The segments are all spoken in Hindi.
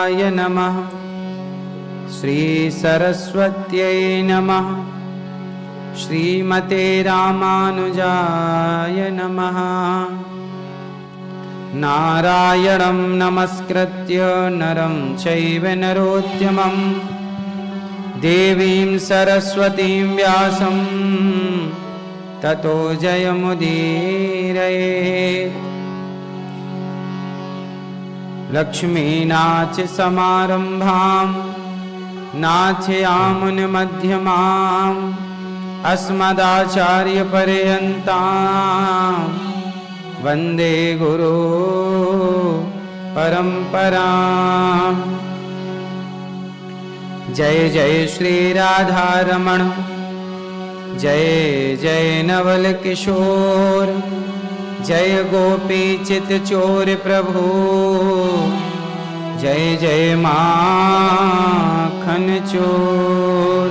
रामानुजाय नमः। श्री सरस्वत्यै नमः। श्रीमते रामानुजाय नमः। नारायणं नमस्कृत्य नरं चैव नरोत्तमं देवीं सरस्वतीं व्यासं ततो जयमुदीरयेत्। लक्ष्मीनाथ समारंभां नाथयामुनमध्यमाम् अस्मदाचार्यपर्यन्तां वन्दे गुरु परम्पराम्। जय जय श्री राधारमण, जय जय नवल किशोर, जय गोपी चित चोर प्रभु, जय जय माखन चोर।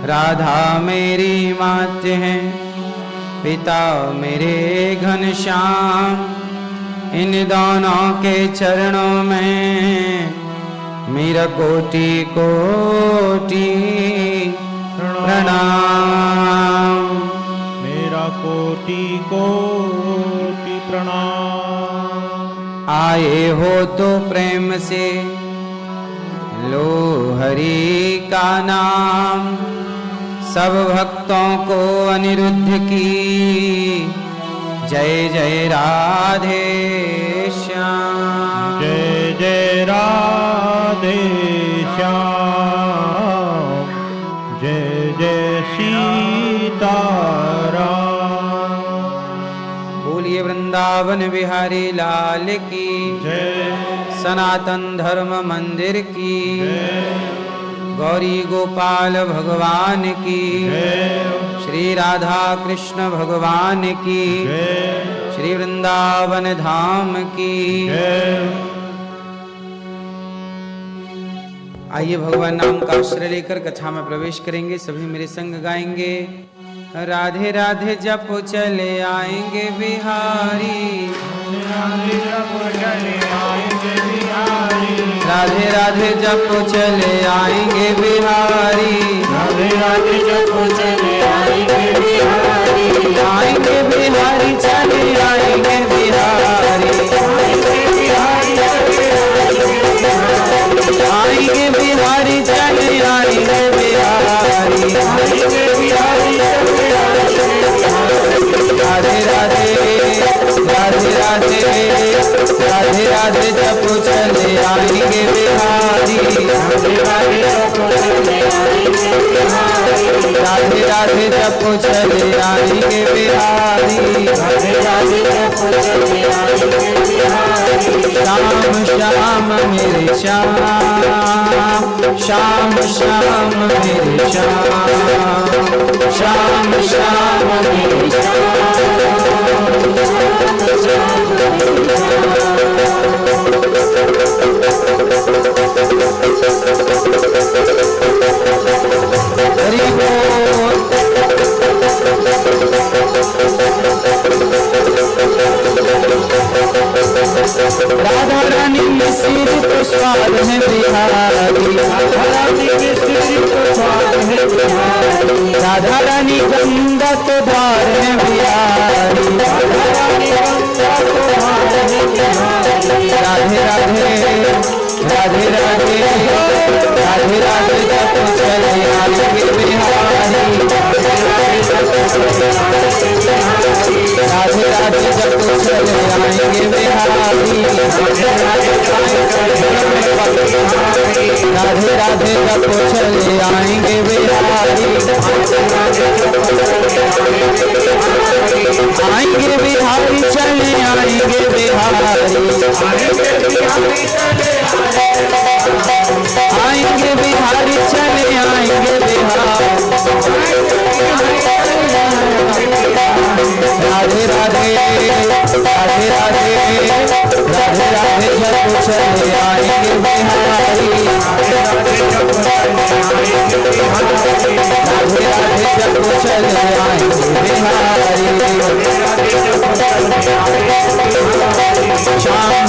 राधा मेरी मात है, पिता मेरे घनश्याम, इन दोनों के चरणों में मेरा कोटि कोटि प्रणाम। मेरा कोटि कोटि प्रणाम। आए हो तो प्रेम से लो हरि का नाम, सब भक्तों को अनिरुद्ध की जय जय राधे श्याम। जय जय राधे श्याम, जय जय सीताराम। बोलिए वृंदावन बिहारी लाल की जय, सनातन धर्म मंदिर की जय, गौरी गोपाल भगवान की जय, श्री राधा कृष्ण भगवान की जय, श्री वृंदावन धाम की जय। आइए भगवान नाम का आश्रय लेकर कथा में प्रवेश करेंगे। सभी मेरे संग गाएंगे। राधे राधे जप चले आएंगे बिहारी, राधे जप चले आएंगे बिहारी, राधे राधे जप चले आएंगे बिहारी, राधे राधे जप चले आएंगे बिहारी, आएंगे बिहारी चले आएंगे बिहारी, आएंगे बिहारी चले आएंगे बिहारी। राधे राधे राधे राधे राधे राधे जप चले आएंगे बिहारी, राधे राधे जप चले आएंगे बिहारी। श्याम श्याम मेरे श्याम, श्याम श्याम मेरे श्याम, श्याम श्याम मेरे हरि बोल। राधा रानी में सिर तो स्वाद है बिहारी, राधा रानी में सिर तो स्वाद है बिहारी, राधा रानी गंगा तो धार है बिहारी, राधा रानी गंगा तो धार है बिहारी। राधे राधे राधे राधे राधे राधे जप चले आएंगे बिहारी, राधे राधे जप चले आएंगे बिहारी, राधे राधे जप चले आएंगे बिहारी। आएंगे बिहारी चले आएंगे बिहारी, आएंगे बिहारी चले आएंगे बिहारी। राधे राधे राधे राधे राधे राधे जप चले आएंगे बिहारी, राधे राधे जप चले आएंगे बिहारी। श्याम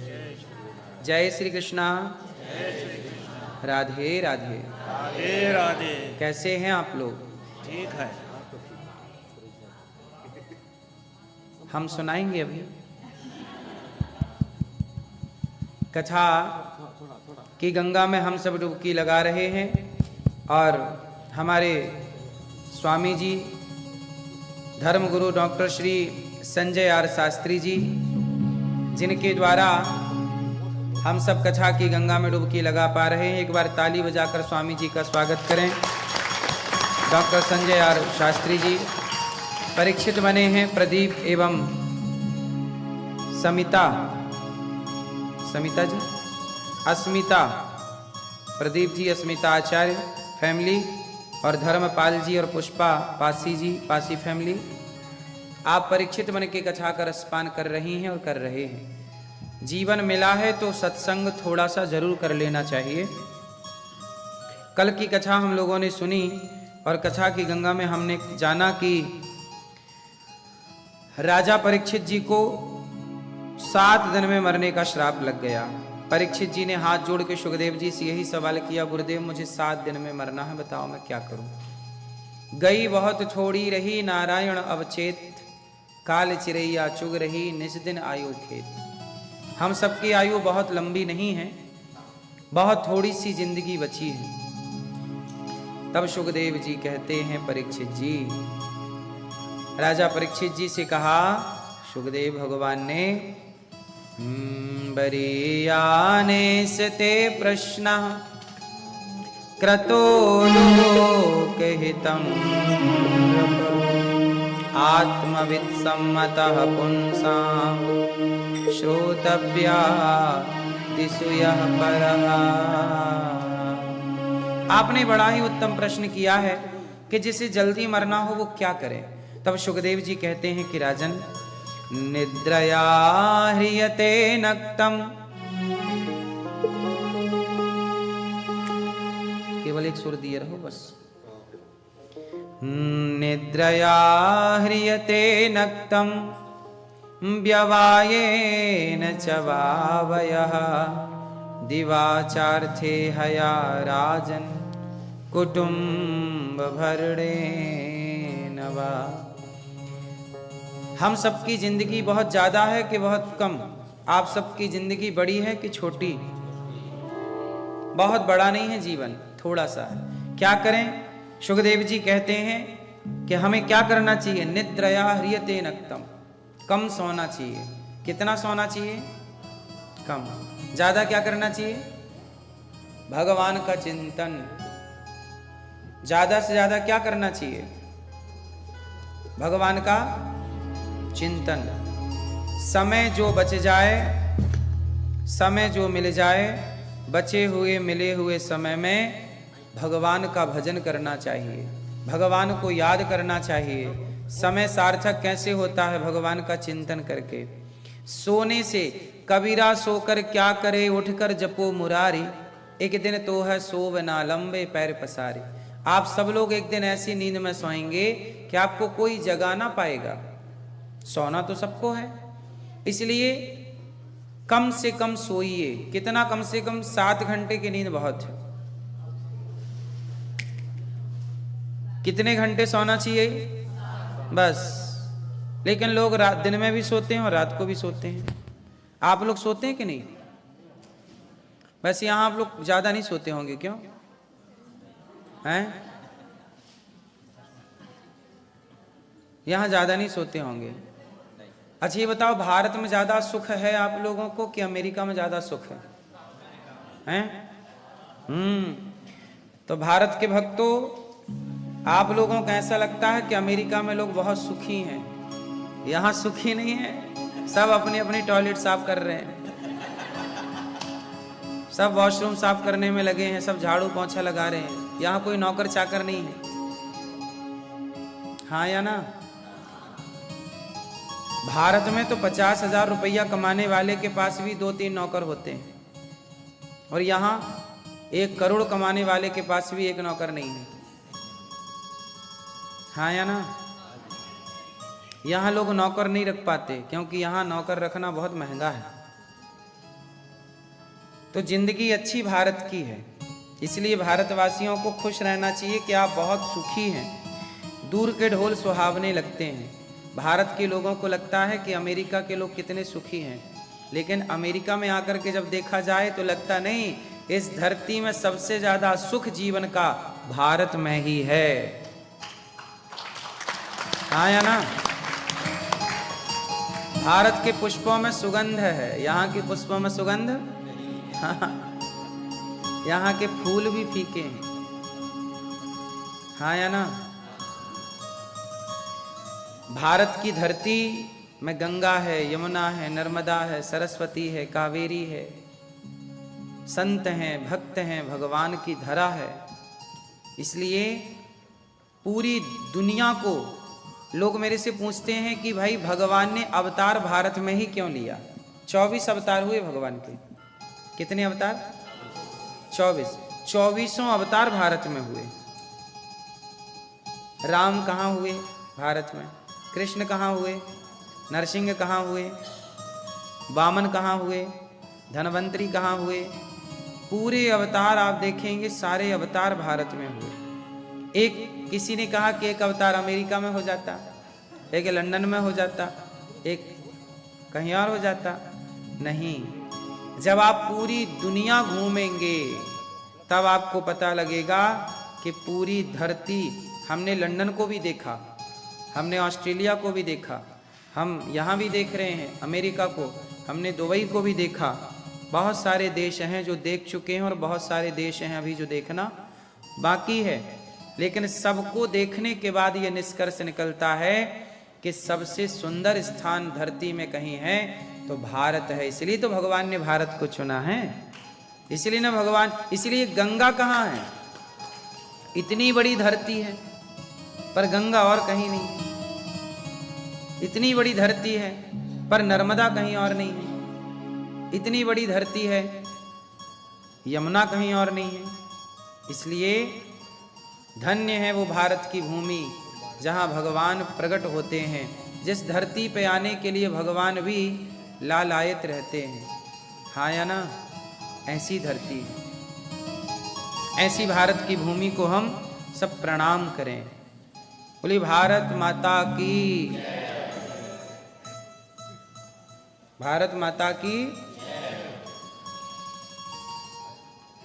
जय श्री कृष्णा। राधे राधे। राधे राधे। कैसे हैं आप लोग? ठीक है। हम सुनाएंगे अभी कथा कि गंगा में हम सब डुबकी लगा रहे हैं और हमारे स्वामी जी धर्मगुरु डॉक्टर श्री संजय आर शास्त्री जी, जिनके द्वारा हम सब कथा की गंगा में डुबकी लगा पा रहे हैं, एक बार ताली बजाकर स्वामी जी का स्वागत करें। डॉक्टर संजय आर शास्त्री जी परीक्षित बने हैं प्रदीप एवं समिता जी, अस्मिता, प्रदीप जी, अस्मिता आचार्य फैमिली और धर्मपाल जी और पुष्पा पासी जी, पासी फैमिली। आप परीक्षित बन के कथा का रसपान कर रही हैं और कर रहे हैं। जीवन मिला है तो सत्संग थोड़ा सा जरूर कर लेना चाहिए। कल की कथा हम लोगों ने सुनी और कथा की गंगा में हमने जाना कि राजा परीक्षित जी को 7 दिन में मरने का श्राप लग गया। परीक्षित जी ने हाथ जोड़ के सुखदेव जी से यही सवाल किया, गुरुदेव मुझे 7 दिन में मरना है, बताओ मैं क्या करूं। गई बहुत थोड़ी रही नारायण अवचेत, काल चिरैया चुग रही निज दिन आयु खेत। हम सबकी आयु बहुत लंबी नहीं है, बहुत थोड़ी सी जिंदगी बची है। तब सुखदेव जी कहते हैं परीक्षित जी, राजा परीक्षित जी से कहा, सुखदेव भगवान ने बरीयाने सते प्रश्न क्रतो लोकहितं आत्मविद सम्मतः पुंसां श्रोतव्या दिशुयः परः। आपने बड़ा ही उत्तम प्रश्न किया है कि जिसे जल्दी मरना हो वो क्या करे। तब सुखदेव जी कहते हैं कि राजन, निद्रया ह्रियते नक्तम, केवल एक सुर दिए रहो बस। निद्रया ह्रियते नक्तम व्यवायेन च वावयः, दिवाचार्थे हया राजन कुटुंब भरणेन वा। हम सबकी जिंदगी बहुत ज्यादा है कि बहुत कम? आप सबकी जिंदगी बड़ी है कि छोटी? बहुत बड़ा नहीं है जीवन, थोड़ा सा है। क्या करें? सुखदेव जी कहते हैं कि हमें क्या करना चाहिए। निद्रया ह्रियते नक्तम, कम सोना चाहिए। कितना सोना चाहिए? कम। ज्यादा क्या करना चाहिए? भगवान का चिंतन। ज्यादा से ज्यादा क्या करना चाहिए? भगवान का चिंतन। समय जो बच जाए, समय जो मिल जाए, बचे हुए मिले हुए समय में भगवान का भजन करना चाहिए, भगवान को याद करना चाहिए। समय सार्थक कैसे होता है? भगवान का चिंतन करके। सोने से, कबीरा सोकर क्या करे, उठकर जपो मुरारी, एक दिन तो है सोव ना लंबे पैर पसारे। आप सब लोग एक दिन ऐसी नींद में सोएंगे कि आपको कोई जगा ना पाएगा। सोना तो सबको है, इसलिए कम से कम सोइए। कितना? कम से कम 7 घंटे की नींद बहुत है। कितने घंटे सोना चाहिए? बस। लेकिन लोग रात दिन में भी सोते हैं और रात को भी सोते हैं। आप लोग सोते हैं कि नहीं? वैसे यहां आप लोग ज्यादा नहीं सोते होंगे, क्यों हैं? यहां ज्यादा नहीं सोते होंगे। अच्छा ये बताओ, भारत में ज्यादा सुख है आप लोगों को कि अमेरिका में ज्यादा सुख है? हैं? तो भारत के भक्तों, आप लोगों को ऐसा लगता है कि अमेरिका में लोग बहुत सुखी हैं। यहां सुखी नहीं है। सब अपनी अपनी टॉयलेट साफ कर रहे हैं, सब वॉशरूम साफ करने में लगे हैं, सब झाड़ू पोंछा लगा रहे हैं। यहां कोई नौकर चाकर नहीं है। हाँ या ना? भारत में तो 50,000 रुपया कमाने वाले के पास भी 2-3 नौकर होते हैं, और यहाँ 1 करोड़ कमाने वाले के पास भी 1 नौकर नहीं है। हाँ या ना? यहाँ लोग नौकर नहीं रख पाते, क्योंकि यहाँ नौकर रखना बहुत महंगा है। तो जिंदगी अच्छी भारत की है, इसलिए भारतवासियों को खुश रहना चाहिए कि आप बहुत सुखी हैं। दूर के ढोल सुहावने लगते हैं। भारत के लोगों को लगता है कि अमेरिका के लोग कितने सुखी हैं, लेकिन अमेरिका में आकर के जब देखा जाए तो लगता नहीं, इस धरती में सबसे ज्यादा सुख जीवन का भारत में ही है। हाँ या ना? भारत के पुष्पों में सुगंध है, यहाँ के पुष्पों में सुगंध, हाँ, यहाँ के फूल भी फीके हैं। हाँ या ना? भारत की धरती में गंगा है, यमुना है, नर्मदा है, सरस्वती है, कावेरी है, संत हैं, भक्त हैं, भगवान की धरा है। इसलिए पूरी दुनिया को लोग मेरे से पूछते हैं कि भाई भगवान ने अवतार भारत में ही क्यों लिया? 24 अवतार हुए भगवान के। कितने अवतार? 24। 24 अवतार भारत में हुए। राम कहाँ हुए भारत में? कृष्ण कहाँ हुए? नरसिंह कहाँ हुए? वामन कहाँ हुए? धनवंतरी कहाँ हुए? पूरे अवतार आप देखेंगे, सारे अवतार भारत में हुए। एक किसी ने कहा कि एक अवतार अमेरिका में हो जाता, एक लंदन में हो जाता, एक कहीं और हो जाता। नहीं, जब आप पूरी दुनिया घूमेंगे तब आपको पता लगेगा कि पूरी धरती, हमने लंदन को भी देखा, हमने ऑस्ट्रेलिया को भी देखा, हम यहाँ भी देख रहे हैं अमेरिका को, हमने दुबई को भी देखा। बहुत सारे देश हैं जो देख चुके हैं और बहुत सारे देश हैं अभी जो देखना बाकी है। लेकिन सबको देखने के बाद ये निष्कर्ष निकलता है कि सबसे सुंदर स्थान धरती में कहीं है तो भारत है। इसलिए तो भगवान ने भारत को चुना है, इसलिए ना भगवान। इसलिए गंगा कहाँ है? इतनी बड़ी धरती है पर गंगा और कहीं नहीं। इतनी बड़ी धरती है पर नर्मदा कहीं और नहीं है। इतनी बड़ी धरती है, यमुना कहीं और नहीं है। इसलिए धन्य है वो भारत की भूमि जहाँ भगवान प्रकट होते हैं। जिस धरती पे आने के लिए भगवान भी लालायत रहते हैं। हाँ या ना? ऐसी धरती है, ऐसी भारत की भूमि को हम सब प्रणाम करें। बोली भारत माता की, भारत माता की।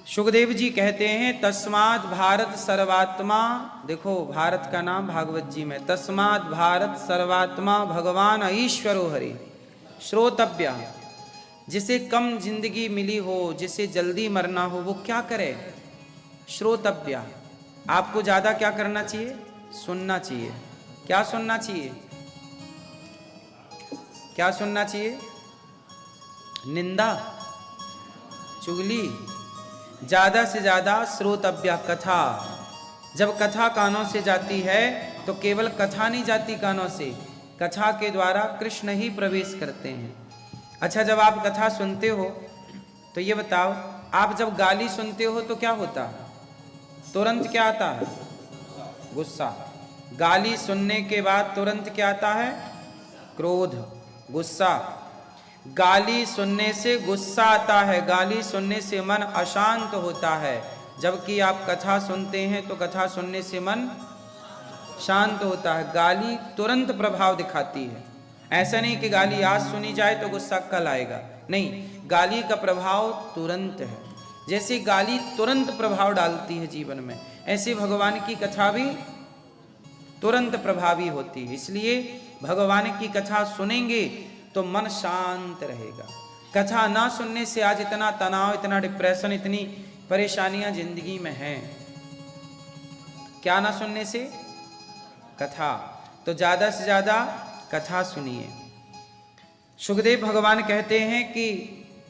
सुखदेव जी कहते हैं तस्मात् भारत सर्वात्मा, देखो भारत का नाम भागवत जी में, तस्मात् भारत सर्वात्मा भगवान ईश्वरो हरि श्रोतव्य। जिसे कम जिंदगी मिली हो, जिसे जल्दी मरना हो, वो क्या करे? श्रोतव्य। आपको ज्यादा क्या करना चाहिए? सुनना चाहिए। क्या सुनना चाहिए? क्या सुनना चाहिए? निंदा, चुगली, ज्यादा से ज्यादा श्रोतव्य कथा। जब कथा कानों से जाती है तो केवल कथा नहीं जाती कानों से, कथा के द्वारा कृष्ण ही प्रवेश करते हैं। अच्छा, जब आप कथा सुनते हो तो ये बताओ, आप जब गाली सुनते हो तो क्या होता है? तुरंत क्या आता है? गुस्सा। गाली सुनने के बाद तुरंत क्या आता है? क्रोध, गुस्सा। गाली सुनने से गुस्सा आता है, गाली सुनने से मन अशांत होता है। जबकि आप कथा सुनते हैं तो कथा सुनने से मन शांत होता है। गाली तुरंत प्रभाव दिखाती है। ऐसा नहीं कि गाली आज सुनी जाए तो गुस्सा कल आएगा, नहीं, गाली का प्रभाव तुरंत है। जैसे गाली तुरंत प्रभाव डालती है जीवन में, ऐसे भगवान की कथा भी तुरंत प्रभावी होती है। इसलिए भगवान की कथा सुनेंगे तो मन शांत रहेगा। कथा ना सुनने से आज इतना तनाव, इतना डिप्रेशन, इतनी परेशानियां जिंदगी में हैं। क्या ना सुनने से? कथा। तो ज्यादा से ज्यादा कथा सुनिए। सुखदेव भगवान कहते हैं कि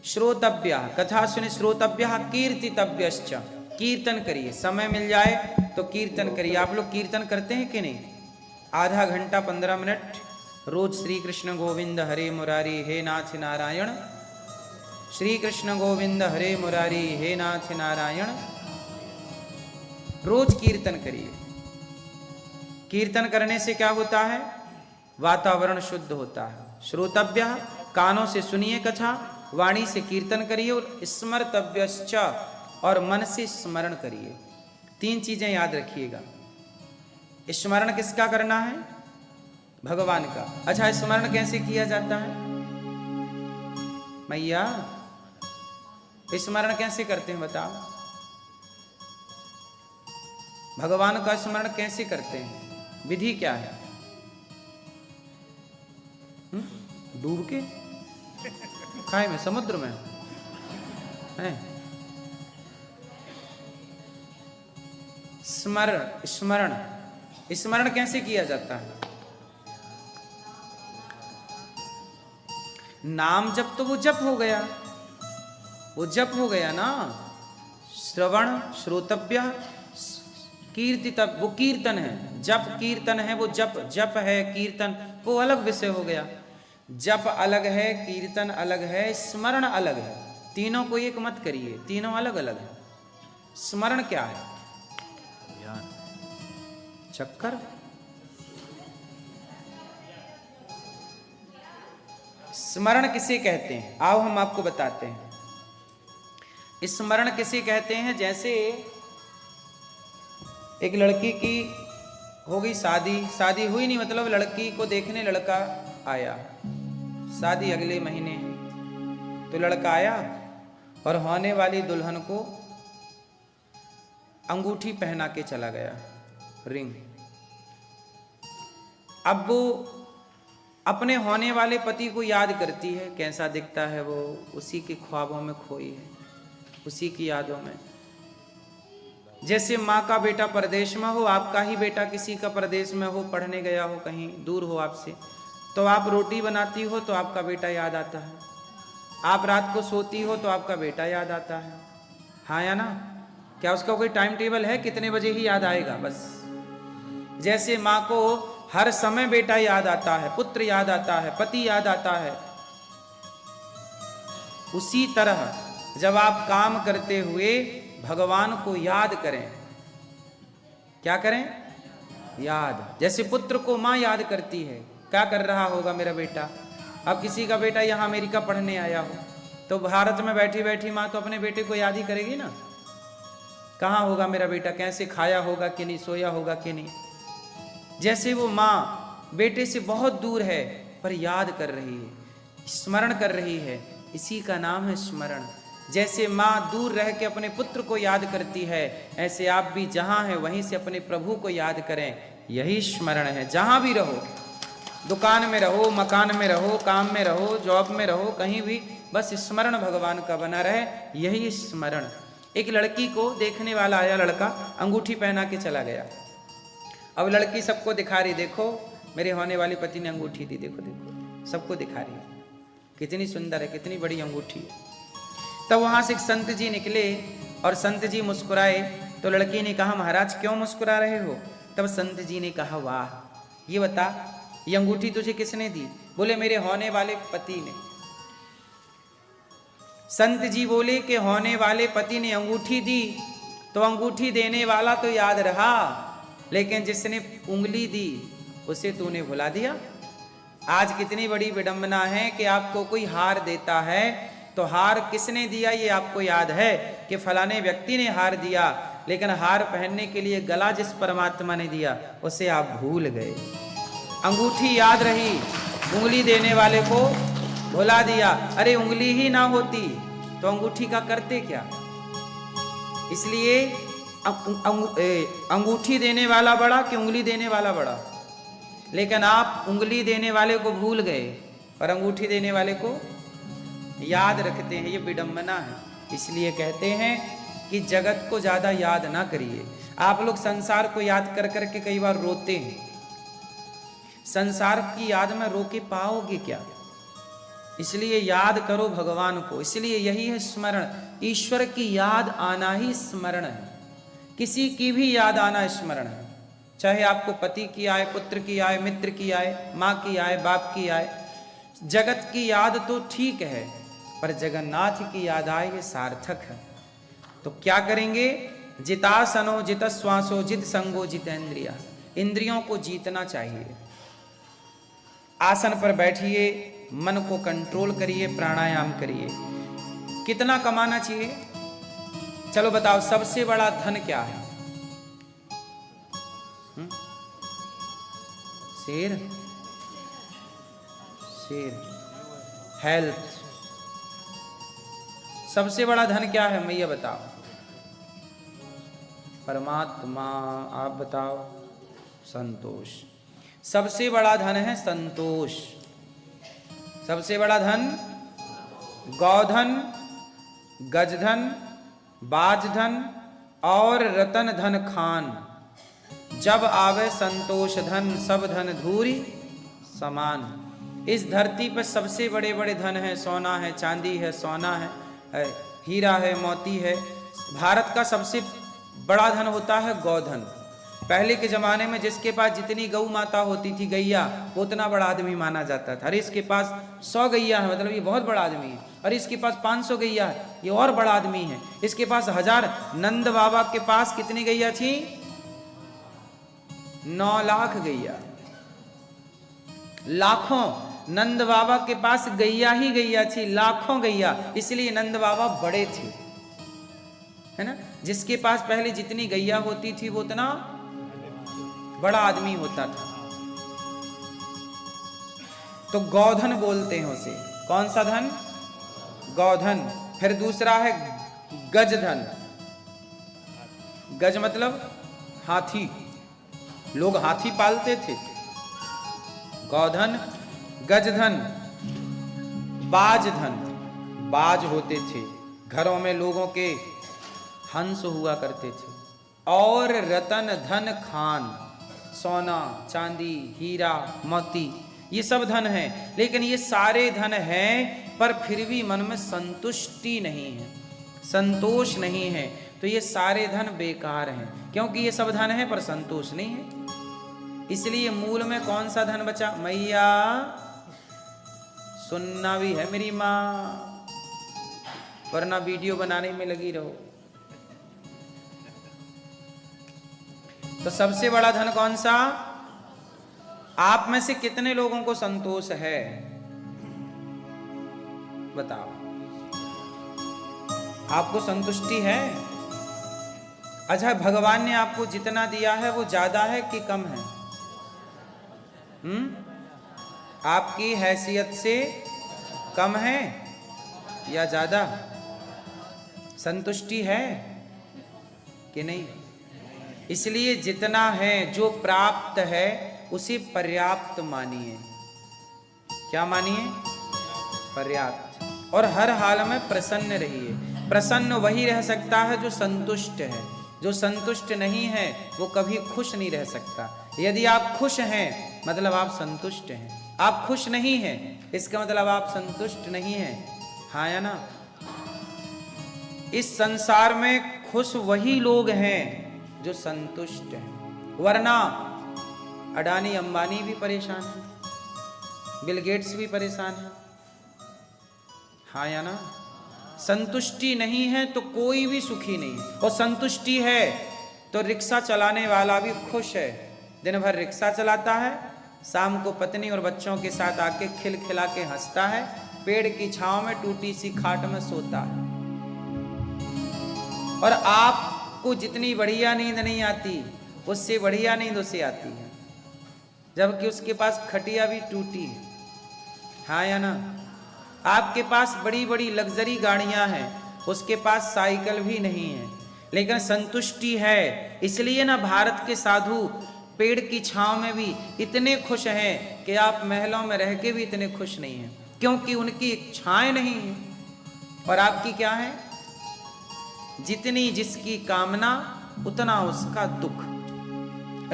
श्रोतव्य, कथा सुने, श्रोतव्य कीर्तितव्यश्च, कीर्तन करिए। समय मिल जाए तो कीर्तन करिए। आप लोग कीर्तन करते हैं कि नहीं? आधा घंटा 15 मिनट रोज श्री कृष्ण गोविंद हरे मुरारी हे नाथ नारायण, श्री कृष्ण गोविंद हरे मुरारी हे नाथ नारायण, रोज कीर्तन करिए। कीर्तन करने से क्या होता है? वातावरण शुद्ध होता है। श्रोतव्य, कानों से सुनिए कथा, वाणी से कीर्तन करिए और स्मर्तव्यश्च और मन से स्मरण करिए। 3 चीजें याद रखिएगा। स्मरण किसका करना है? भगवान का। अच्छा, स्मरण कैसे किया जाता है मैया? स्मरण कैसे करते हैं बताओ? भगवान का स्मरण कैसे करते हैं? विधि क्या है? डूब के? खाए में? समुद्र में है? स्मरण स्मरण कैसे किया जाता है? नाम जप तो वो जप हो गया, वो जप हो गया ना। श्रवण श्रोतव्य कीर्तितव्य वो कीर्तन है। जप कीर्तन है, वो जप है, कीर्तन वो अलग विषय हो गया। जप अलग है, कीर्तन अलग है, स्मरण अलग है। तीनों को एक मत करिए, तीनों अलग अलग है। स्मरण क्या है? चक्कर। स्मरण किसे कहते हैं? आओ हम आपको बताते हैं। स्मरण किसे कहते हैं? जैसे एक लड़की की हो गई शादी हुई नहीं, मतलब लड़की को देखने लड़का आया, शादी अगले महीने है, तो लड़का आया और होने वाली दुल्हन को अंगूठी पहना के चला गया, रिंग। अब वो अपने होने वाले पति को याद करती है, कैसा दिखता है वो, उसी के ख्वाबों में खोई है, उसी की यादों में। जैसे माँ का बेटा परदेश में हो, आपका ही बेटा किसी का परदेश में हो, पढ़ने गया हो, कहीं दूर हो आपसे, तो आप रोटी बनाती हो तो आपका बेटा याद आता है, आप रात को सोती हो तो आपका बेटा याद आता है, हाँ या ना? क्या उसका कोई टाइम टेबल है कितने बजे ही याद आएगा? बस जैसे माँ को हर समय बेटा याद आता है, पुत्र याद आता है, पति याद आता है, उसी तरह जब आप काम करते हुए भगवान को याद करें। क्या करें? याद। जैसे पुत्र को माँ याद करती है, क्या कर रहा होगा मेरा बेटा। अब किसी का बेटा यहाँ अमेरिका पढ़ने आया हो तो भारत में बैठी बैठी माँ तो अपने बेटे को याद ही करेगी ना, कहाँ होगा मेरा बेटा, कैसे खाया होगा कि नहीं, सोया होगा कि नहीं। जैसे वो माँ बेटे से बहुत दूर है पर याद कर रही है, स्मरण कर रही है, इसी का नाम है स्मरण। जैसे माँ दूर रह के अपने पुत्र को याद करती है, ऐसे आप भी जहाँ हैं वहीं से अपने प्रभु को याद करें, यही स्मरण है। जहाँ भी रहो, दुकान में रहो, मकान में रहो, काम में रहो, जॉब में रहो, कहीं भी बस स्मरण भगवान का बना रहे, यही स्मरण। एक लड़की को देखने वाला आया, लड़का अंगूठी पहना के चला गया। अब लड़की सबको दिखा रही, देखो मेरे होने वाले पति ने अंगूठी दी, देखो देखो, सबको दिखा रही है, कितनी सुंदर है, कितनी बड़ी अंगूठी है। तब वहां से एक संत जी निकले और संत जी मुस्कुराए, तो लड़की ने कहा महाराज क्यों मुस्कुरा रहे हो? तब संत जी ने कहा वाह, ये बता ये अंगूठी तुझे किसने दी? बोले मेरे होने वाले पति ने। संत जी बोले कि होने वाले पति ने अंगूठी दी तो अंगूठी देने वाला तो याद रहा, लेकिन जिसने उंगली दी उसे तूने भुला दिया। आज कितनी बड़ी विडंबना है कि आपको कोई हार देता है तो हार किसने दिया ये आपको याद है कि फलाने व्यक्ति ने हार दिया, लेकिन हार पहनने के लिए गला जिस परमात्मा ने दिया उसे आप भूल गए। अंगूठी याद रही, उंगली देने वाले को भुला दिया। अरे उंगली ही ना होती तो अंगूठी का करते क्या? इसलिए अंगूठी देने वाला बड़ा कि उंगली देने वाला बड़ा? लेकिन आप उंगली देने वाले को भूल गए और अंगूठी देने वाले को याद रखते हैं, ये विडंबना है। इसलिए कहते हैं कि जगत को ज्यादा याद ना करिए। आप लोग संसार को याद कर करके कई बार रोते हैं, संसार की याद में रो के पाओगे क्या? इसलिए याद करो भगवान को। इसलिए यही है स्मरण, ईश्वर की याद आना ही स्मरण है। किसी की भी याद आना स्मरण है, चाहे आपको पति की आए, पुत्र की आए, मित्र की आए, माँ की आए, बाप की आए। जगत की याद तो ठीक है पर जगन्नाथ की याद आए ये सार्थक है। तो क्या करेंगे? जितासनो जित श्वासो जित संगो जितेंद्रिया। इंद्रियों को जीतना चाहिए। आसन पर बैठिए, मन को कंट्रोल करिए, प्राणायाम करिए। कितना कमाना चाहिए? चलो बताओ, सबसे बड़ा धन क्या है? शेर? शेर? हेल्थ। सबसे बड़ा धन क्या है मैया बताओ? परमात्मा। आप बताओ? संतोष। सबसे बड़ा धन है संतोष। सबसे बड़ा धन गौधन, गजधन, बाजधन और रतन धन खान। जब आवे संतोष धन, सब धन धूरी समान। इस धरती पर सबसे बड़े बड़े धन है, सोना है, चांदी है, सोना है, हीरा है, मोती है। भारत का सबसे बड़ा धन होता है गौधन। पहले के जमाने में जिसके पास जितनी गौ माता होती थी, गैया, वो उतना बड़ा आदमी माना जाता था। अरे इसके पास 100 गैया है, मतलब ये बहुत बड़ा आदमी है। अरे इसके पास 500 गैया है, ये और बड़ा आदमी है। इसके पास 1000। नंद बाबा के पास कितनी गैया थी? 9 लाख गैया। लाखों। नंद बाबा के पास गैया ही गैया थी, लाखों गैया। इसलिए नंद बाबा बड़े थे, है ना। जिसके पास पहले जितनी गैया होती थी वो उतना बड़ा आदमी होता था। तो गौधन बोलते हैं उसे। कौन सा धन? गौधन। फिर दूसरा है गजधन। गज मतलब हाथी। लोग हाथी पालते थे। गौधन, गजधन। बाजधन। बाज होते थे, घरों में लोगों के हंस हुआ करते थे। और रतन धन खान। सोना, चांदी, हीरा, मोती, ये सब धन है। लेकिन ये सारे धन हैं, पर फिर भी मन में संतुष्टि नहीं है, संतोष नहीं है। तो ये सारे धन बेकार हैं, क्योंकि ये सब धन है पर संतोष नहीं है। इसलिए मूल में कौन सा धन बचा? मैया सुनना भी है मेरी माँ, वरना वीडियो बनाने में लगी रहो। तो सबसे बड़ा धन कौन सा? आप में से कितने लोगों को संतोष है? बताओ, आपको संतुष्टि है? अच्छा, भगवान ने आपको जितना दिया है वो ज्यादा है कि कम है? आपकी हैसियत से कम है या ज्यादा? संतुष्टि है कि नहीं? इसलिए जितना है, जो प्राप्त है, उसे पर्याप्त मानिए। क्या मानिए? पर्याप्त। और हर हाल में प्रसन्न रहिए। प्रसन्न वही रह सकता है जो संतुष्ट है। जो संतुष्ट नहीं है वो कभी खुश नहीं रह सकता। यदि आप खुश हैं मतलब आप संतुष्ट हैं। आप खुश नहीं हैं इसका मतलब आप संतुष्ट नहीं हैं। हाँ या ना? इस संसार में खुश वही लोग हैं जो संतुष्ट हैं, वरना अडानी अंबानी भी परेशान है, बिल गेट्स भी परेशान है। हाँ या ना? संतुष्टि नहीं है तो कोई भी सुखी नहीं है। और संतुष्टि है तो रिक्शा चलाने वाला भी खुश है। दिन भर रिक्शा चलाता है, शाम को पत्नी और बच्चों के साथ आके खिलखिला के हंसता है, पेड़ की छांव में टूटी सी खाट में सोता है। और आपको जितनी बढ़िया नींद नहीं आती, उससे बढ़िया नींद उसे आती है, जबकि उसके पास खटिया भी टूटी है। हाँ या ना? आपके पास बड़ी बड़ी लग्जरी गाड़ियां हैं, उसके पास साइकिल भी नहीं है, लेकिन संतुष्टि है। इसलिए ना भारत के साधु पेड़ की छांव में भी इतने खुश हैं कि आप महलों में रह के भी इतने खुश नहीं हैं, क्योंकि उनकी इच्छाएं नहीं है। और आपकी क्या है? जितनी जिसकी कामना उतना उसका दुख।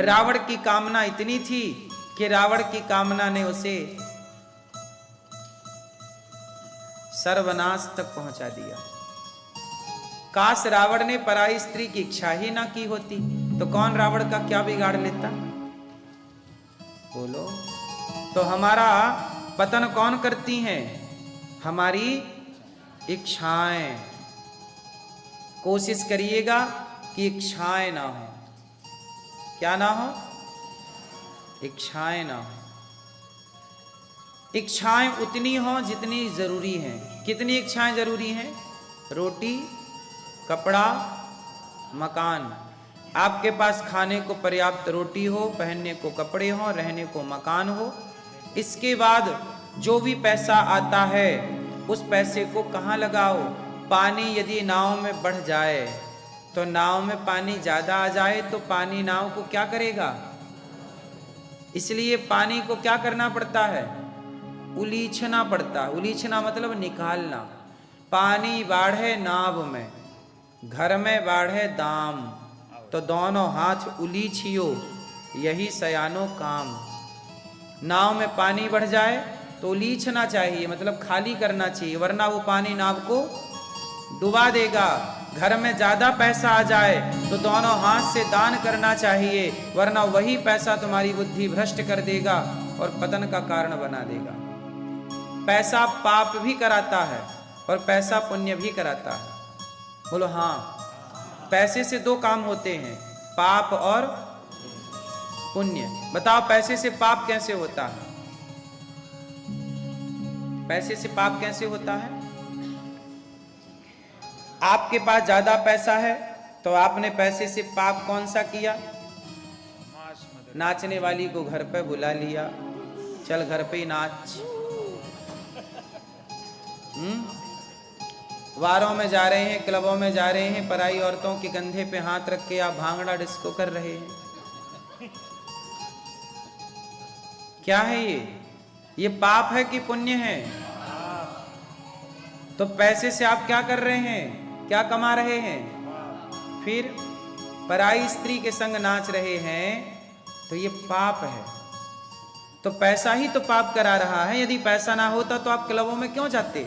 रावण की कामना इतनी थी कि रावण की कामना ने उसे सर्वनाश तक पहुंचा दिया। काश रावण ने पराई स्त्री की इच्छा ही ना की होती तो कौन रावण का क्या बिगाड़ लेता? बोलो। तो हमारा पतन कौन करती हैं? हमारी इच्छाएं। कोशिश करिएगा कि इच्छाएं ना हो। क्या ना हो? इच्छाएं ना हो। इच्छाएं उतनी हों जितनी जरूरी हैं। कितनी इच्छाएं जरूरी हैं? रोटी, कपड़ा, मकान। आपके पास खाने को पर्याप्त रोटी हो, पहनने को कपड़े हो, रहने को मकान हो। इसके बाद जो भी पैसा आता है उस पैसे को कहाँ लगाओ? पानी यदि नाव में बढ़ जाए तो नाव में पानी ज्यादा आ जाए तो पानी नाव को क्या करेगा? इसलिए पानी को क्या करना पड़ता है? उलीछना पड़ता है। उलीछना मतलब निकालना। पानी बाढ़े नाव में, घर में बाढ़े दाम, तो दोनों हाथ उलीछियो, यही सयानो काम। नाव में पानी बढ़ जाए तो उलीछना चाहिए, मतलब खाली करना चाहिए, वरना वो पानी नाव को डुबा देगा। घर में ज्यादा पैसा आ जाए तो दोनों हाथ से दान करना चाहिए, वरना वही पैसा तुम्हारी बुद्धि भ्रष्ट कर देगा और पतन का कारण बना देगा। पैसा पाप भी कराता है और पैसा पुण्य भी कराता है। बोलो हाँ। पैसे से दो काम होते हैं, पाप और पुण्य। बताओ पैसे से पाप कैसे होता है? पैसे से पाप कैसे होता है? आपके पास ज्यादा पैसा है तो आपने पैसे से पाप कौन सा किया? नाचने वाली को घर पे बुला लिया, चल घर पे ही नाच। वारों में जा रहे हैं, क्लबों में जा रहे हैं, पराई औरतों के कंधे पे हाथ रख के आप भांगड़ा डिस्को कर रहे हैं। क्या है ये पाप है कि पुण्य है? तो पैसे से आप क्या कर रहे हैं? क्या कमा रहे हैं? फिर पराई स्त्री के संग नाच रहे हैं तो ये पाप है। तो पैसा ही तो पाप करा रहा है। यदि पैसा ना होता तो आप क्लबों में क्यों जाते?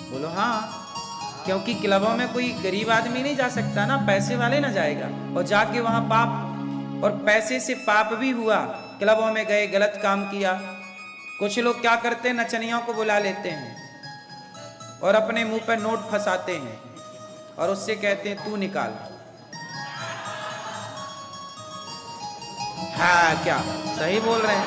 बोलो हाँ। क्योंकि क्लबों में कोई गरीब आदमी नहीं जा सकता ना, पैसे वाले ना जाएगा, और जाके वहां पाप और पैसे से पाप भी हुआ। क्लबों में गए, गलत काम किया। कुछ लोग क्या करते हैं, नचनियों को बुला लेते हैं और अपने मुंह पर नोट फंसाते हैं और उससे कहते हैं तू निकाल। हाँ क्या सही बोल रहे हैं?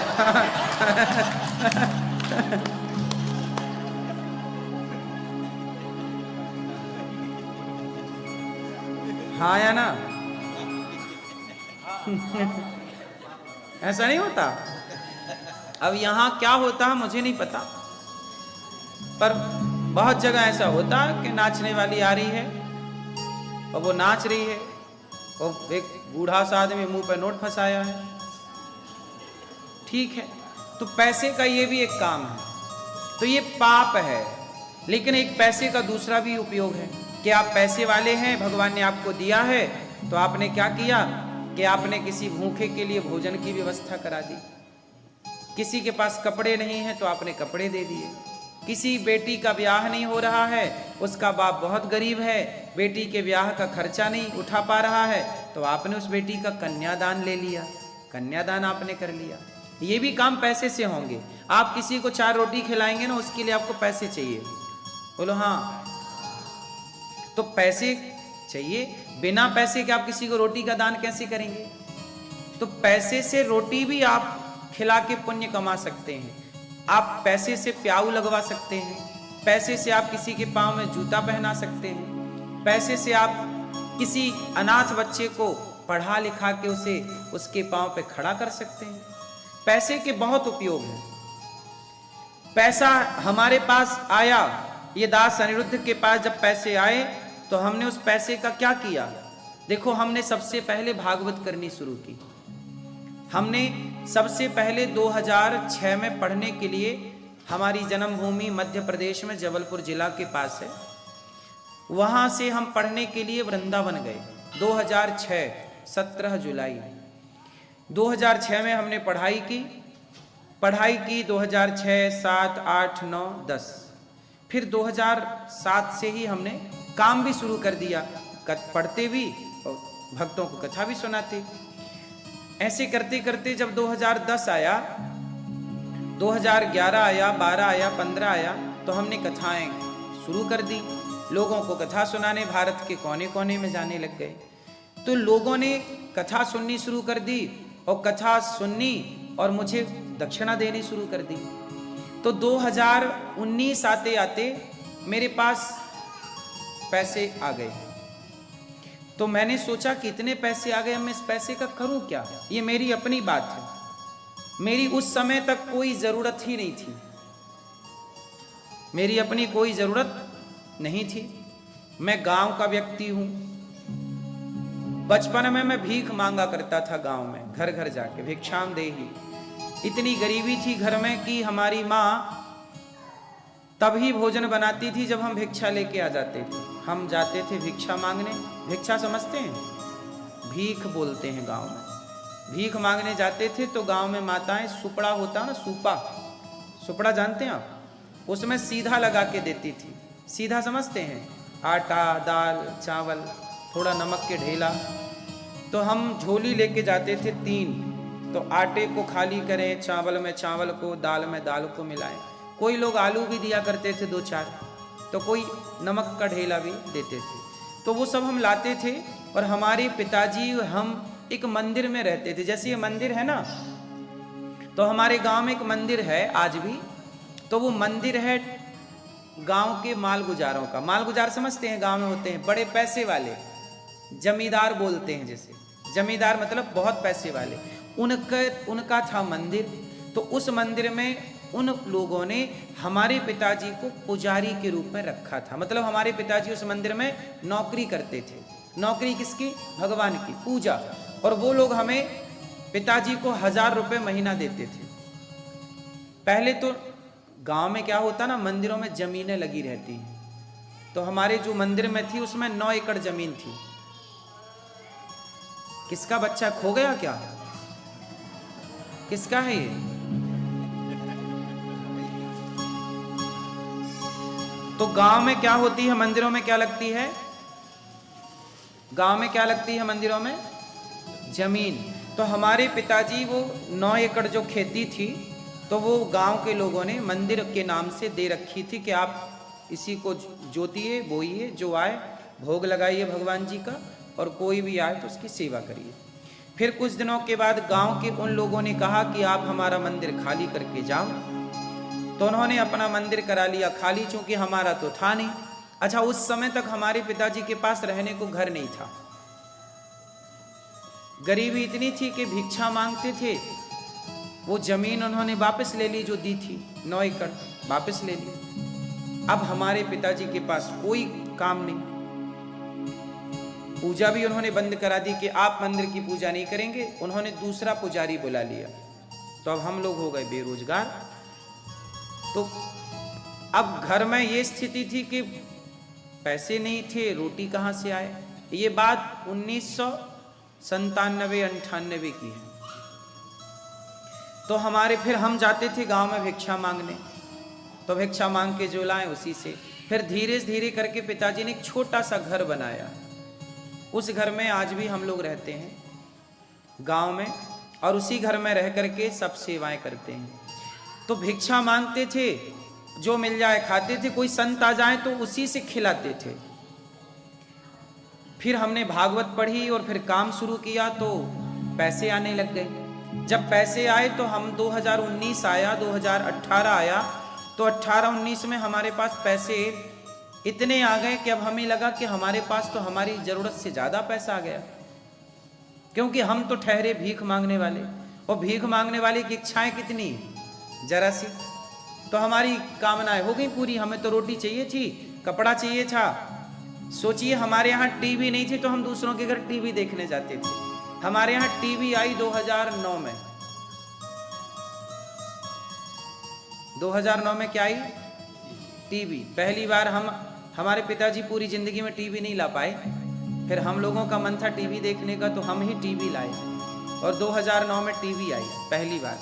हाँ या ना? ऐसा नहीं होता। अब यहां क्या होता है मुझे नहीं पता, पर बहुत जगह ऐसा होता है कि नाचने वाली आ रही है और वो नाच रही है और एक बूढ़ा सा आदमी मुंह पे नोट फंसाया है। ठीक है, तो पैसे का ये भी एक काम है, तो ये पाप है। लेकिन एक पैसे का दूसरा भी उपयोग है कि आप पैसे वाले हैं, भगवान ने आपको दिया है, तो आपने क्या किया कि आपने किसी भूखे के लिए भोजन की व्यवस्था करा दी। किसी के पास कपड़े नहीं है तो आपने कपड़े दे दिए। किसी बेटी का ब्याह नहीं हो रहा है, उसका बाप बहुत गरीब है, बेटी के ब्याह का खर्चा नहीं उठा पा रहा है, तो आपने उस बेटी का कन्यादान ले लिया, कन्यादान आपने कर लिया। ये भी काम पैसे से होंगे। आप किसी को 4 रोटी खिलाएंगे ना, उसके लिए आपको पैसे चाहिए। बोलो हाँ। तो पैसे चाहिए, बिना पैसे के आप किसी को रोटी का दान कैसे करेंगे? तो पैसे से रोटी भी आप खिला के पुण्य कमा सकते हैं। आप पैसे से प्याऊ लगवा सकते हैं, पैसे से आप किसी के पाँव में जूता पहना सकते हैं, पैसे से आप किसी अनाथ बच्चे को पढ़ा लिखा के उसे उसके पाँव पे खड़ा कर सकते हैं। पैसे के बहुत उपयोग हैं। पैसा हमारे पास आया, ये दास अनिरुद्ध के पास जब पैसे आए तो हमने उस पैसे का क्या किया? देखो, हमने सबसे पहले भागवत करनी शुरू की। हमने सबसे पहले 2006 में पढ़ने के लिए, हमारी जन्मभूमि मध्य प्रदेश में जबलपुर जिला के पास है, वहां से हम पढ़ने के लिए वृंदावन गए। 2006 17 जुलाई 2006 में हमने पढ़ाई की 2006, 7, 8, 9, 10। फिर 2007 से ही हमने काम भी शुरू कर दिया, पढ़ते भी और भक्तों को कथा भी सुनाते। ऐसे करते करते जब 2010 आया, 2011 आया, 12 आया, 15 आया, तो हमने कथाएं शुरू कर दी। लोगों को कथा सुनाने भारत के कोने कोने में जाने लग गए। तो लोगों ने कथा सुननी शुरू कर दी और कथा सुननी और मुझे दक्षिणा देनी शुरू कर दी। तो 2019 आते आते मेरे पास पैसे आ गए। तो मैंने सोचा कि इतने पैसे आ गए, अब मैं इस पैसे का करूं क्या। ये मेरी अपनी बात है, मेरी उस समय तक कोई ज़रूरत ही नहीं थी, मेरी अपनी कोई ज़रूरत नहीं थी। मैं गांव का व्यक्ति हूं। बचपन में मैं भीख मांगा करता था गांव में, घर घर जाके भिक्षाम देही। इतनी गरीबी थी घर में कि हमारी माँ तभी भोजन बनाती थी जब हम भिक्षा लेके आ जाते थे। हम जाते थे भिक्षा मांगने। भिक्षा समझते हैं? भीख बोलते हैं गांव में। भीख मांगने जाते थे तो गांव में माताएं सुपड़ा होता ना, सूपा, सुपड़ा जानते हैं आप? उसमें सीधा लगा के देती थी। सीधा समझते हैं? आटा, दाल, चावल, थोड़ा नमक के ढेला। तो हम झोली लेके जाते थे 3, तो आटे को खाली करें, चावल में चावल को, दाल में दाल को मिलाएं। कोई लोग आलू भी दिया करते थे 2-4, तो कोई नमक का ढेला भी देते थे। तो वो सब हम लाते थे। और हमारे पिताजी और हम एक मंदिर में रहते थे। जैसे ये मंदिर है ना, तो हमारे गांव में एक मंदिर है आज भी। तो वो मंदिर है गांव के मालगुजारों का। मालगुजार समझते हैं? गांव में होते हैं बड़े पैसे वाले, जमींदार बोलते हैं जिसे। जमींदार मतलब बहुत पैसे वाले। उनका था मंदिर। तो उस मंदिर में उन लोगों ने हमारे पिताजी को पुजारी के रूप में रखा था। मतलब हमारे पिताजी उस मंदिर में नौकरी करते थे। नौकरी किसकी? भगवान की, पूजा। और वो लोग हमें, पिताजी को 1000 रुपये महीना देते थे। पहले तो गांव में क्या होता ना, मंदिरों में जमीनें लगी रहती हैं। तो हमारे जो मंदिर में थी उसमें 9 एकड़ जमीन थी। किसका बच्चा खो गया क्या? किसका है ये? तो गांव में क्या होती है, मंदिरों में क्या लगती है? गांव में क्या लगती है मंदिरों में? जमीन। तो हमारे पिताजी वो 9 एकड़ जो खेती थी, तो वो गांव के लोगों ने मंदिर के नाम से दे रखी थी कि आप इसी को जोतिए, बोइए, जो आए भोग लगाइए भगवान जी का, और कोई भी आए तो उसकी सेवा करिए। फिर कुछ दिनों के बाद गांव के उन लोगों ने कहा कि आप हमारा मंदिर खाली करके जाओ। तो उन्होंने अपना मंदिर करा लिया खाली, चूंकि हमारा तो था नहीं। अच्छा, उस समय तक हमारे पिताजी के पास रहने को घर नहीं था। गरीबी इतनी थी कि भिक्षा मांगते थे। वो जमीन उन्होंने वापस ले ली जो दी थी, 9 एकड़ वापस ले ली। अब हमारे पिताजी के पास कोई काम नहीं। पूजा भी उन्होंने बंद करा दी कि आप मंदिर की पूजा नहीं करेंगे। उन्होंने दूसरा पुजारी बुला लिया। तो अब हम लोग हो गए बेरोजगार। तो अब घर में ये स्थिति थी कि पैसे नहीं थे, रोटी कहाँ से आए। ये बात 1997-98 की है। तो हमारे, फिर हम जाते थे गांव में भिक्षा मांगने। तो भिक्षा मांग के जो लाए उसी से फिर धीरे धीरे करके पिताजी ने एक छोटा सा घर बनाया। उस घर में आज भी हम लोग रहते हैं गांव में, और उसी घर में रह करके सब सेवाएं करते हैं। तो भिक्षा मांगते थे, जो मिल जाए खाते थे। कोई संत आ जाए तो उसी से खिलाते थे। फिर हमने भागवत पढ़ी और फिर काम शुरू किया तो पैसे आने लग गए। जब पैसे आए तो हम 2019 आया, 2018 आया, तो 18-19 में हमारे पास पैसे इतने आ गए कि अब हमें लगा कि हमारे पास तो हमारी ज़रूरत से ज़्यादा पैसा आ गया। क्योंकि हम तो ठहरे भीख मांगने वाले, और भीख मांगने वाले की इच्छाएं कितनी, जरा सी। तो हमारी कामनाएं हो गई पूरी। हमें तो रोटी चाहिए थी, कपड़ा चाहिए था। सोचिए, हमारे यहाँ टीवी नहीं थी तो हम दूसरों के घर टीवी देखने जाते थे। हमारे यहाँ टीवी आई 2009 में। 2009 में क्या आई? टीवी। पहली बार हमारे पिताजी पूरी जिंदगी में टीवी नहीं ला पाए। फिर हम लोगों का मन था टीवी देखने का, तो हम ही टीवी लाए, और 2009 में टीवी आई पहली बार।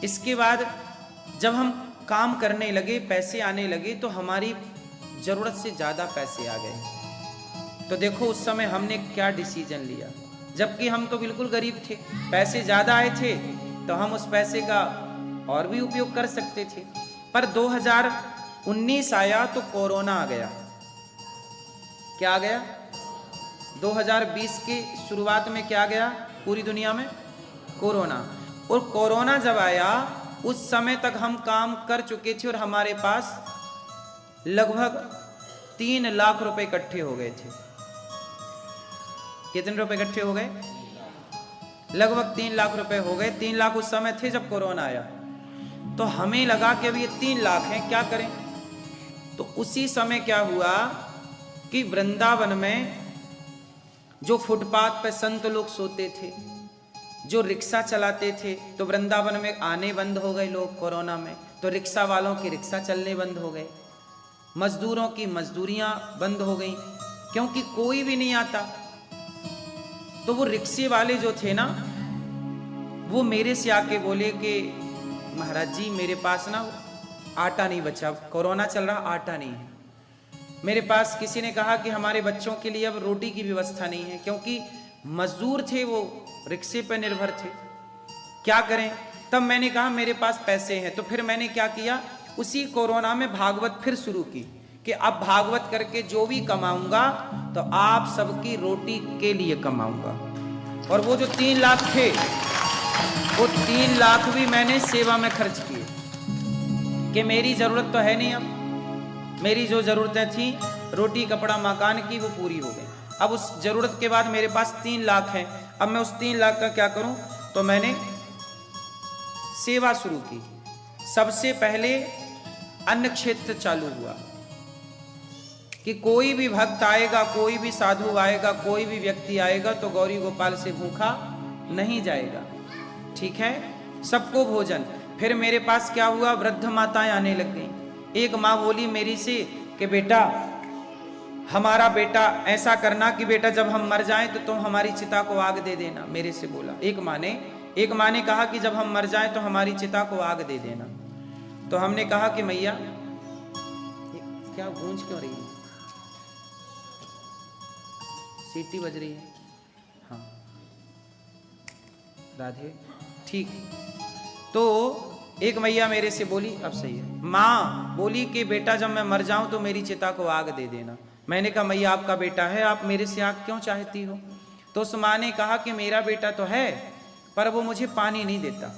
इसके बाद जब हम काम करने लगे, पैसे आने लगे, तो हमारी ज़रूरत से ज़्यादा पैसे आ गए। तो देखो उस समय हमने क्या डिसीजन लिया, जबकि हम तो बिल्कुल गरीब थे। पैसे ज़्यादा आए थे तो हम उस पैसे का और भी उपयोग कर सकते थे। पर 2019 आया तो कोरोना आ गया। क्या आ गया? 2020 की शुरुआत में क्या आ गया पूरी दुनिया में? कोरोना। और कोरोना जब आया उस समय तक हम काम कर चुके थे और हमारे पास लगभग 3 लाख रुपए इकट्ठे हो गए थे। कितने रुपए इकट्ठे हो गए? लगभग 3 लाख रुपए हो गए। 3 लाख उस समय थे जब कोरोना आया। तो हमें लगा कि अब ये 3 लाख हैं, क्या करें? तो उसी समय क्या हुआ कि वृंदावन में जो फुटपाथ पे संत लोग सोते थे, जो रिक्शा चलाते थे, तो वृंदावन में आने बंद हो गए लोग कोरोना में, तो रिक्शा वालों की रिक्शा चलने बंद हो गए, मजदूरों की मजदूरियां बंद हो गई, क्योंकि कोई भी नहीं आता। तो वो रिक्शे वाले जो थे ना, वो मेरे से आके बोले कि महाराज जी मेरे पास ना आटा नहीं बचा, कोरोना चल रहा, आटा नहीं है मेरे पास। किसी ने कहा कि हमारे बच्चों के लिए अब रोटी की व्यवस्था नहीं है, क्योंकि मजदूर थे, वो रिक्शे पर निर्भर थे, क्या करें? तब मैंने कहा मेरे पास पैसे हैं। तो फिर मैंने क्या किया, उसी कोरोना में भागवत फिर शुरू की कि अब भागवत करके जो भी कमाऊंगा तो आप सबकी रोटी के लिए कमाऊंगा। और वो जो 3 लाख थे, वो 3 लाख भी मैंने सेवा में खर्च किए कि मेरी जरूरत तो है नहीं, अब मेरी जो जरूरतें थी रोटी कपड़ा मकान की वो पूरी हो गई। अब उस जरूरत के बाद मेरे पास 3 लाख है। अब मैं उस 3 लाख का क्या करूं? तो मैंने सेवा शुरू की। सबसे पहले अन्न क्षेत्र चालू हुआ कि कोई भी भक्त आएगा, कोई भी साधु आएगा, कोई भी व्यक्ति आएगा तो गौरी गोपाल से भूखा नहीं जाएगा, ठीक है? सबको भोजन। फिर मेरे पास क्या हुआ, वृद्ध माताएं आने लग गई। एक माँ बोली मेरी से कि बेटा, हमारा बेटा ऐसा करना कि बेटा जब हम मर जाएं तो तुम हमारी चिता को आग दे देना, मेरे से बोला। एक माँ ने कहा कि जब हम मर जाएं तो हमारी चिता को आग दे देना। तो हमने कहा कि मैया, क्या गूंज क्यों रही है? सीटी बज रही है। हाँ राधे, ठीक। तो एक मैया मेरे से बोली, अब सही है। माँ बोली कि बेटा जब मैं मर जाऊं तो मेरी चिता को आग दे देना। मैंने कहा मैया आपका बेटा है, आप मेरे से आग क्यों चाहती हो? तो उस माँ ने कहा कि मेरा बेटा तो है, पर वो मुझे पानी नहीं देता,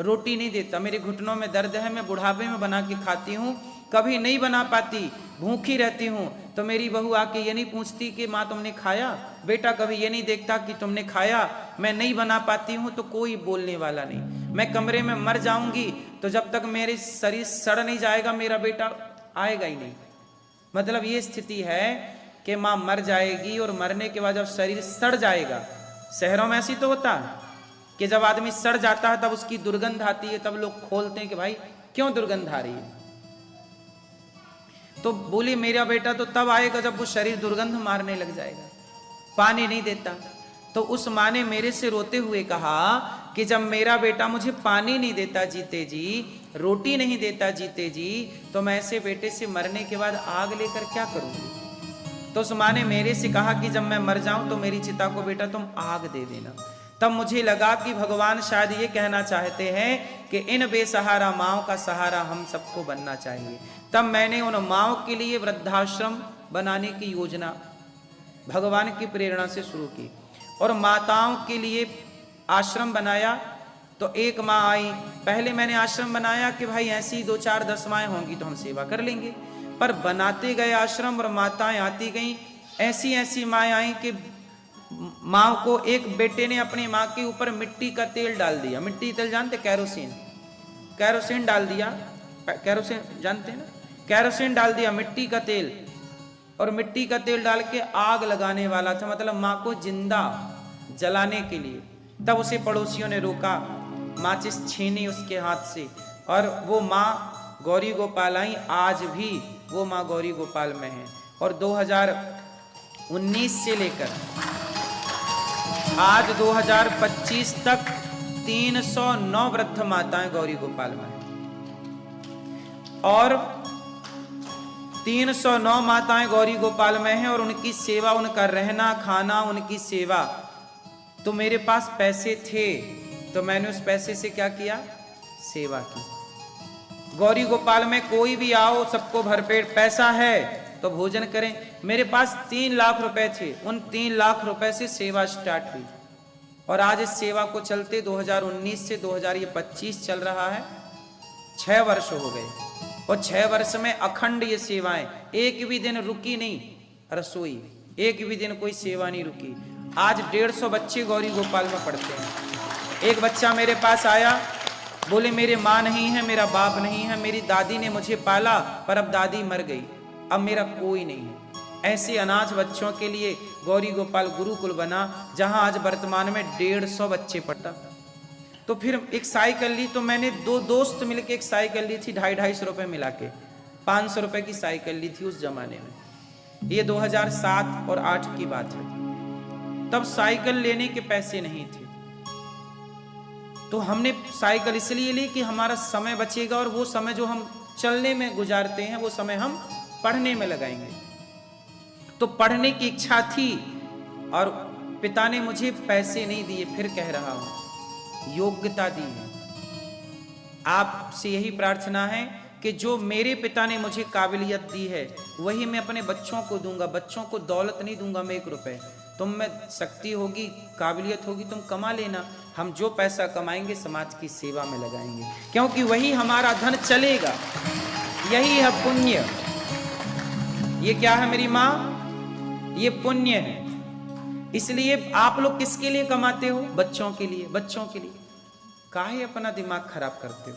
रोटी नहीं देता, मेरे घुटनों में दर्द है, मैं बुढ़ापे में बना के खाती हूँ, कभी नहीं बना पाती, भूखी रहती हूँ। तो मेरी बहू आके ये नहीं पूछती कि माँ तुमने खाया? बेटा कभी ये नहीं देखता कि तुमने खाया? मैं नहीं बना पाती हूँ तो कोई बोलने वाला नहीं। मैं कमरे में मर जाऊंगी तो जब तक मेरे शरीर सड़ नहीं जाएगा मेरा बेटा आएगा ही नहीं। मतलब ये स्थिति है कि माँ मर जाएगी और मरने के बाद जब शरीर सड़ जाएगा, शहरों में ऐसी तो होता है कि जब आदमी सड़ जाता है तब उसकी दुर्गंध आती है, तब लोग खोलते हैं कि भाई क्यों दुर्गंध आ रही है। तो बोली मेरा बेटा तो तब आएगा जब वो शरीर दुर्गंध मारने लग जाएगा, पानी नहीं देता। तो उस माँ ने मेरे से रोते हुए कहा कि जब मेरा बेटा मुझे पानी नहीं देता जीते जी, रोटी नहीं देता जीते जी, तो मैं ऐसे बेटे से मरने के बाद आग लेकर क्या करूंगी? तो उस माँ ने मेरे से कहा कि जब मैं मर जाऊं तो मेरी चिता को बेटा तुम आग दे देना। तब मुझे लगा कि भगवान शायद ये कहना चाहते हैं कि इन बेसहारा माँओं का सहारा हम सबको बनना चाहिए। तब मैंने उन माँओं के लिए वृद्धाश्रम बनाने की योजना भगवान की प्रेरणा से शुरू की और माताओं के लिए आश्रम बनाया। तो एक माँ आई, पहले मैंने आश्रम बनाया कि भाई ऐसी 2-4-10 माएँ होंगी तो हम सेवा कर लेंगे, पर बनाते गए आश्रम और माताएं आती गईं। ऐसी ऐसी माएँ आई कि माँ को एक बेटे ने अपनी माँ के ऊपर मिट्टी का तेल डाल दिया। मिट्टी तेल जानते? कैरोसिन डाल दिया। कैरोसिन जानते हैं ना? कैरोसिन डाल दिया, मिट्टी का तेल, और मिट्टी का तेल डाल के आग लगाने वाला था, मतलब माँ को जिंदा जलाने के लिए। तब उसे पड़ोसियों ने रोका, माचिस छीनी उसके हाथ से, और वो माँ गौरी गोपाल आई। आज भी वो माँ गौरी गोपाल में है और 2019 से लेकर आज 2025 तक 309 वृद्ध माताएं गौरी गोपाल में हैं और 309 माताएं गौरी गोपाल में हैं और उनकी सेवा, उनका रहना खाना, उनकी सेवा। तो मेरे पास पैसे थे तो मैंने उस पैसे से क्या किया? सेवा की। गौरी गोपाल में कोई भी आओ, सबको भरपेट, पैसा है तो भोजन करें। मेरे पास 3 लाख रुपए थे, उन 3 लाख रुपए से सेवा स्टार्ट हुई। और आज इस सेवा को चलते 2019 से 2025 चल रहा है, 6 वर्ष हो गए। और 6 वर्ष में अखंड ये सेवाएं, एक भी दिन रुकी नहीं रसोई, एक भी दिन कोई सेवा नहीं रुकी। आज 150 बच्चे गौरी गोपाल में पढ़ते हैं। एक बच्चा मेरे पास आया, बोले मेरे माँ नहीं है, मेरा बाप नहीं है, मेरी दादी ने मुझे पाला पर अब दादी मर गई, अब मेरा कोई नहीं है। ऐसे अनाथ बच्चों के लिए गौरी गोपाल गुरुकुल बना, जहां आज वर्तमान में 150 बच्चे पढ़ता। तो फिर एक साइकिल ली, तो मैंने 2 दोस्त मिलकर एक साइकिल ली थी, 250 रुपए मिला के, 500 रुपए की साइकिल ली थी उस जमाने में। ये 2007 और 8 की बात है। तब साइकिल लेने के पैसे नहीं थे, तो हमने साइकिल इसलिए ली कि हमारा समय बचेगा और वो समय जो हम चलने में गुजारते हैं वो समय हम पढ़ने में लगाएंगे। तो पढ़ने की इच्छा थी और पिता ने मुझे पैसे नहीं दिए, फिर कह रहा हूं योग्यता दी है। आपसे यही प्रार्थना है कि जो मेरे पिता ने मुझे काबिलियत दी है वही मैं अपने बच्चों को दूंगा। बच्चों को दौलत नहीं दूंगा मैं 1 रुपए। तुम में शक्ति होगी, काबिलियत होगी, तुम कमा लेना। हम जो पैसा कमाएंगे समाज की सेवा में लगाएंगे, क्योंकि वही हमारा धन चलेगा। यही है पुण्य। ये क्या है मेरी माँ? ये पुण्य है। इसलिए आप लोग किसके लिए कमाते हो? बच्चों के लिए। बच्चों के लिए काहे अपना दिमाग खराब करते हो?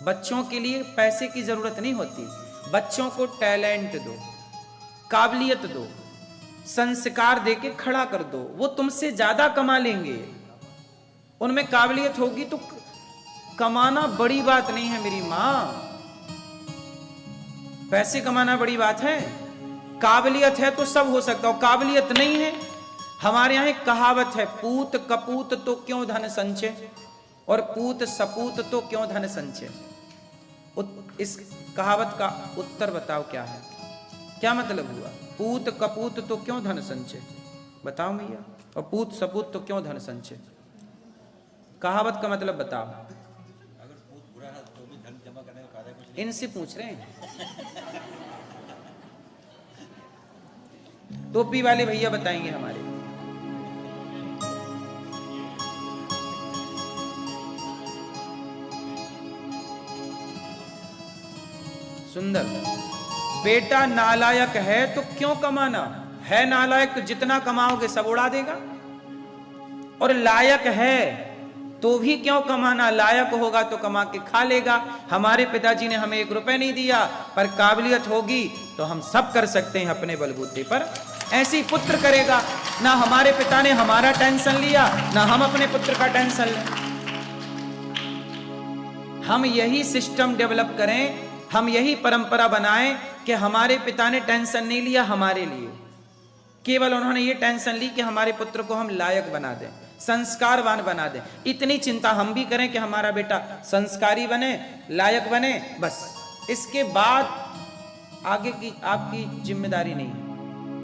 बच्चों के लिए पैसे की जरूरत नहीं होती। बच्चों को टैलेंट दो, काबिलियत दो, संस्कार देके खड़ा कर दो, वो तुमसे ज्यादा कमा लेंगे। उनमें काबिलियत होगी तो कमाना बड़ी बात नहीं है मेरी मां। पैसे कमाना बड़ी बात है, काबिलियत है तो सब हो सकता है। काबिलियत नहीं है, हमारे यहां एक कहावत है, पूत कपूत तो क्यों धन संचय और पूत सपूत तो क्यों धन संचय। इस कहावत का उत्तर बताओ क्या है? क्या मतलब हुआ? पूत कपूत तो क्यों धन संचय, बताओ भैया। और पूत सपूत तो क्यों धन संचय, कहावत का मतलब बताओ। अगर पूत बुरा है तो भी धन जमा करने का फायदा कुछ नहीं। इनसे पूछ रहे हैं, टोपी वाले भैया बताएंगे हमारे। सुंदर। बेटा नालायक है तो क्यों कमाना है? नालायक तो जितना कमाओगे सब उड़ा देगा। और लायक है तो भी क्यों कमाना? लायक होगा तो कमा के खा लेगा। हमारे पिताजी ने हमें 1 रुपए नहीं दिया, पर काबिलियत होगी तो हम सब कर सकते हैं अपने बलबूते पर। ऐसी पुत्र करेगा। ना हमारे पिता ने हमारा टेंशन लिया, ना हम अपने पुत्र का टेंशन लें। हम यही सिस्टम डेवलप करें, हम यही परंपरा बनाएं कि हमारे पिता ने टेंशन नहीं लिया हमारे लिए। केवल उन्होंने ये टेंशन ली कि हमारे पुत्र को हम लायक बना दें, संस्कारवान बना दें। इतनी चिंता हम भी करें कि हमारा बेटा संस्कारी बने, लायक बने, बस। इसके बाद आगे की आपकी जिम्मेदारी नहीं।